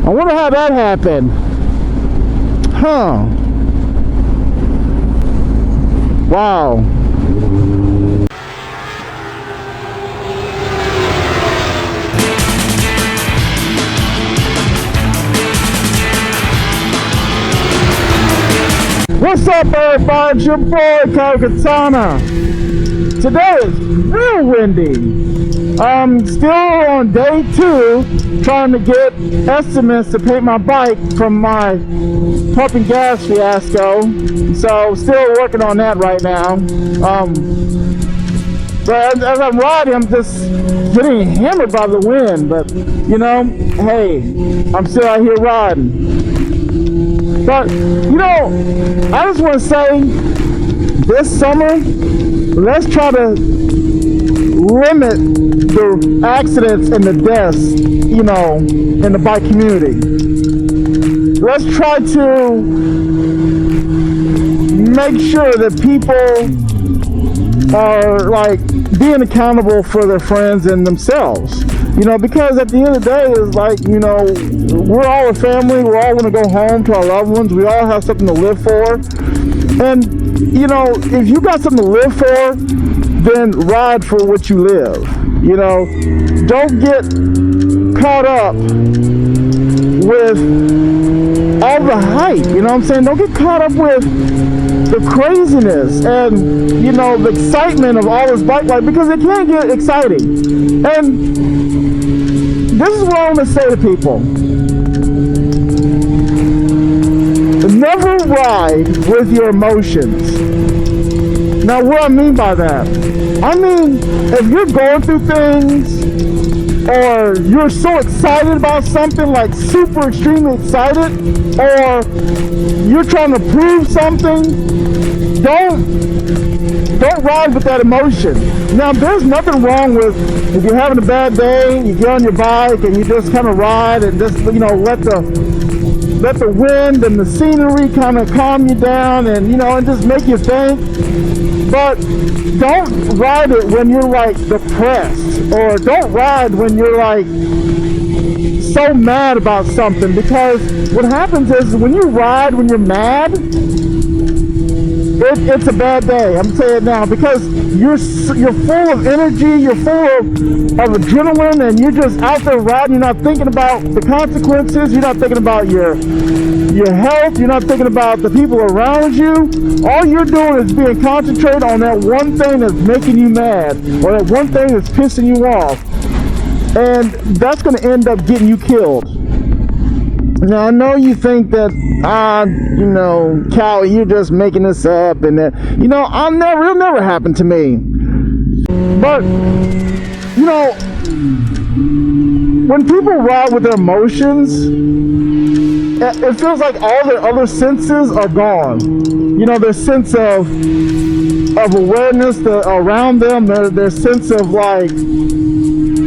I wonder how that happened. Huh. Wow. What's up, everybody? It's your boy, Kyle Katana. Today is real windy. Still on day 2, trying to get estimates to paint my bike from my pumping gas fiasco. So, still working on that right now. But as I'm riding, I'm just getting hammered by the wind. But, you know, hey, I'm still out here riding. But, you know, I just want to say, this summer, let's try to limit the accidents and the deaths, you know, in the bike community. Let's try to make sure that people are, like, being accountable for their friends and themselves. You know, because at the end of the day, it's like, you know, we're all a family. We're all going to go home to our loved ones. We all have something to live for. And, you know, if you got something to live for, then ride for what you live. You know, don't get caught up with all the hype. You know what I'm saying? Don't get caught up with the craziness and, you know, the excitement of all this bike life, because it can get exciting. And this is what I want to say to people. Never ride with your emotions. Now, what I mean by that? I mean, if you're going through things, or you're so excited about something, like super extremely excited, or you're trying to prove something, don't ride with that emotion. Now, there's nothing wrong with, if you're having a bad day, you get on your bike and you just kind of ride and just, you know, let the wind and the scenery kind of calm you down and, you know, and just make you think. But don't ride it when you're, like, depressed, or don't ride when you're, like, so mad about something, because what happens is when you ride when you're mad, it's a bad day. I'm saying it now, because you're full of energy, you're full of adrenaline, and you're just out there riding. You're not thinking about the consequences. You're not thinking about your health. You're not thinking about the people around you. All you're doing is being concentrated on that one thing that's making you mad, or that one thing that's pissing you off, and that's going to end up getting you killed. Now, I know you think that, you know, Cal, you're just making this up, and that, you know, it'll never happen to me. But, you know, when people ride with their emotions, it feels like all their other senses are gone. You know, their sense of awareness around them, their sense of, like,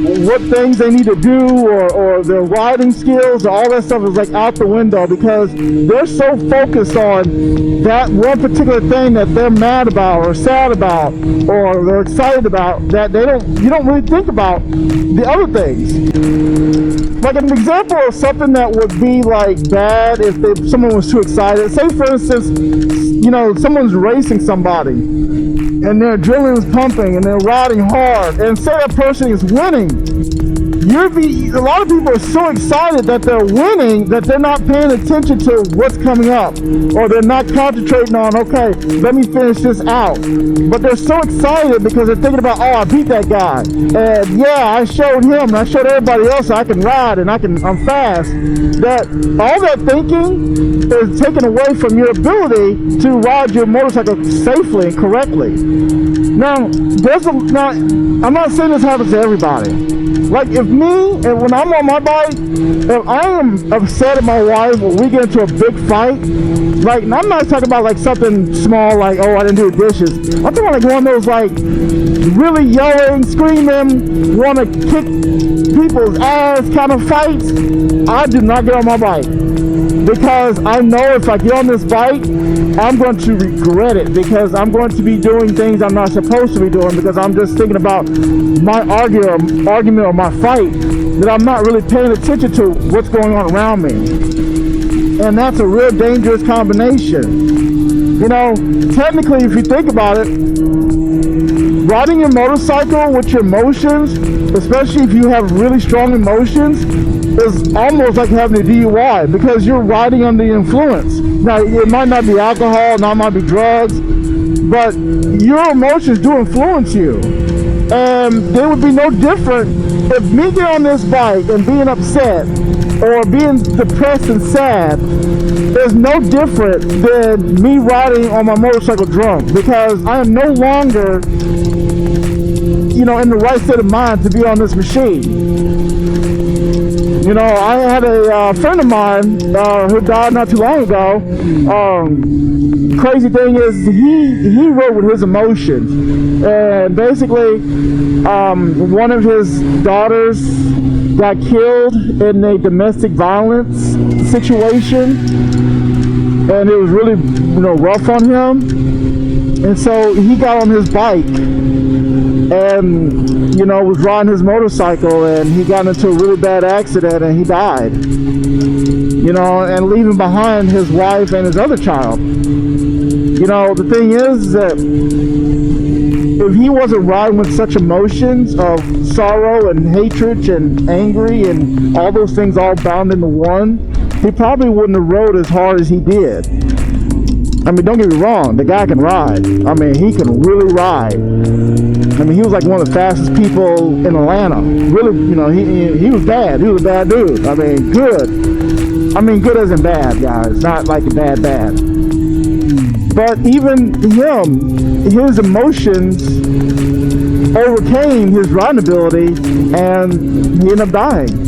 what things they need to do, or their riding skills, all that stuff is, like, out the window, because they're so focused on that one particular thing that they're mad about, or sad about, or they're excited about, that you don't really think about the other things. Like, an example of something that would be, like, bad if someone was too excited. Say, for instance, you know, someone's racing somebody, and their adrenaline is pumping, and they're riding hard, and say that person is winning. A lot of people are so excited that they're winning that they're not paying attention to what's coming up, or they're not concentrating on, okay, let me finish this out. But they're so excited because they're thinking about, oh, I beat that guy, and yeah, I showed him, and I showed everybody else I can ride, and I'm fast. That all that thinking is taken away from your ability to ride your motorcycle safely and correctly. Now, I'm not saying this happens to everybody. Like, if me, and when I'm on my bike, if I am upset at my wife or we get into a big fight, like, and I'm not talking about, like, something small, like, oh, I didn't do the dishes. I'm talking about, like, one of those, like, really yelling, screaming, want to kick people's ass kind of fights. I do not get on my bike. because I know if I get on this bike, I'm going to regret it, because I'm going to be doing things I'm not supposed to be doing, because I'm just thinking about my argument or my fight, that I'm not really paying attention to what's going on around me. And that's a real dangerous combination. You know, technically, if you think about it, riding your motorcycle with your emotions, especially if you have really strong emotions, is almost like having a DUI, because you're riding under the influence. Now, it might not be alcohol, now it might be drugs, but your emotions do influence you. And they would be no different if me getting on this bike and being upset or being depressed and sad is no different than me riding on my motorcycle drunk, because I am no longer, you know, in the right state of mind to be on this machine. You know, I had a friend of mine who died not too long ago. Crazy thing is, he rode with his emotions, and basically, one of his daughters got killed in a domestic violence situation, and it was really, you know, rough on him. And so he got on his bike and, you know, was riding his motorcycle, and he got into a really bad accident and he died, you know, and leaving behind his wife and his other child. You know, the thing is that if he wasn't riding with such emotions of sorrow and hatred and angry and all those things all bound into one, he probably wouldn't have rode as hard as he did. I mean, don't get me wrong, the guy can ride. I mean, he can really ride. I mean, he was like one of the fastest people in Atlanta. Really, you know, he was bad. He was a bad dude. I mean, good. I mean, good as in bad, guys. Not like a bad. But even him, his emotions overcame his riding ability, and he ended up dying.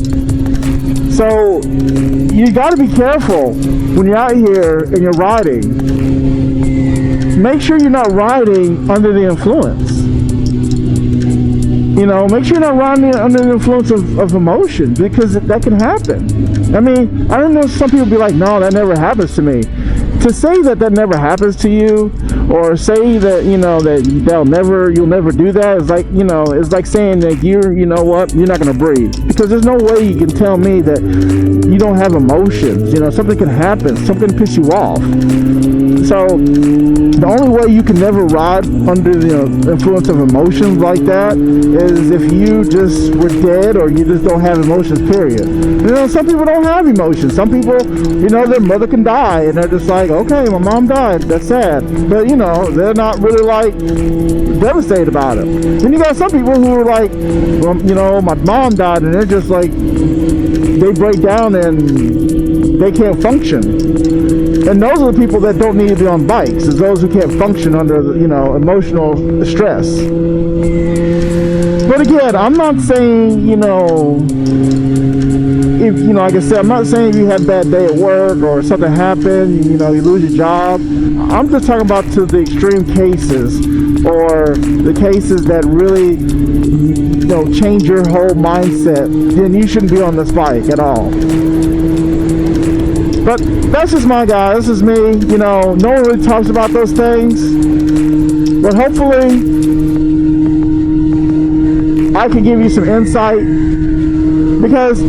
So you got to be careful when you're out here and you're riding. Make sure you're not riding under the influence. You know, make sure you're not riding under the influence of emotion, because that can happen. I mean, I don't know, some people be like, no, that never happens to me. To say that never happens to you, or say that, you know, that you'll never do that, is like, you know, it's like saying that you know what, you're not going to breathe. Because there's no way you can tell me that you don't have emotions. You know, something can happen, something can piss you off. So the only way you can never ride under the influence of emotions like that is if you just were dead, or you just don't have emotions, period. You know, some people don't have emotions. Some people, you know, their mother can die and they're just like, okay, my mom died, that's sad. But, you know, they're not really like devastated about it. Then you got some people who are like, well, you know, my mom died, and they're just like, they break down and they can't function. And those are the people that don't need to be on bikes, is those who can't function under, you know, emotional stress. But again, I'm not saying, you know, if, you know, like I said, I'm not saying if you had a bad day at work or something happened, you know, you lose your job. I'm just talking about to the extreme cases, or the cases that really, you know, change your whole mindset. Then you shouldn't be on this bike at all. But that's just my guy. This is me. You know, no one really talks about those things. But hopefully, I can give you some insight, because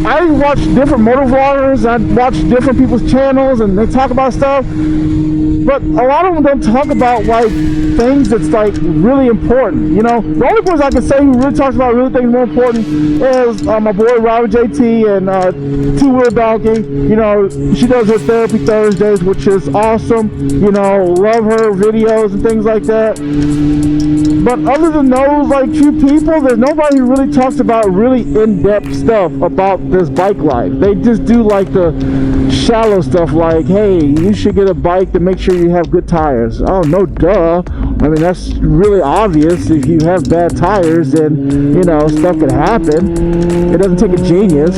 I watch different motor vloggers, I watch different people's channels, and they talk about stuff, but a lot of them don't talk about like things that's like really important. You know, the only person I can say who really talks about really things more important is my boy Robert JT and Two Wheel Donkey. You know, she does her Therapy Thursdays, which is awesome. You know, love her videos and things like that. But other than those like few people, there's nobody who really talks about really in-depth stuff about this bike life. They just do like the shallow stuff, like, hey, you should get a bike to make sure you have good tires. Oh, no, duh. I mean, that's really obvious. If you have bad tires, then, you know, stuff can happen. It doesn't take a genius.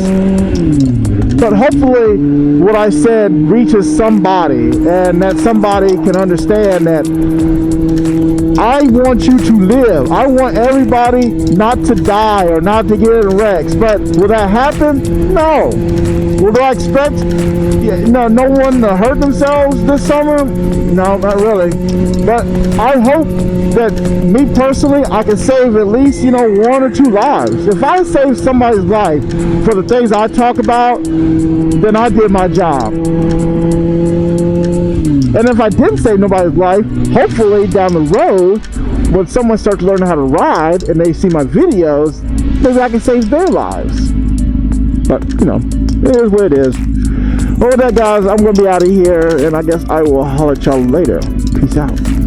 But hopefully what I said reaches somebody, and that somebody can understand that I want you to live. I want everybody not to die or not to get in wrecks. But will that happen? No. Well, do I expect no one to hurt themselves this summer? No, not really. But I hope that me personally, I can save at least, 1 or 2 lives. If I save somebody's life for the things I talk about, then I did my job. And if I didn't save nobody's life, hopefully down the road, when someone starts learning how to ride and they see my videos, maybe I can save their lives. But, it is what it is. Well, with that, guys, I'm going to be out of here, and I guess I will holler at y'all later. Peace out.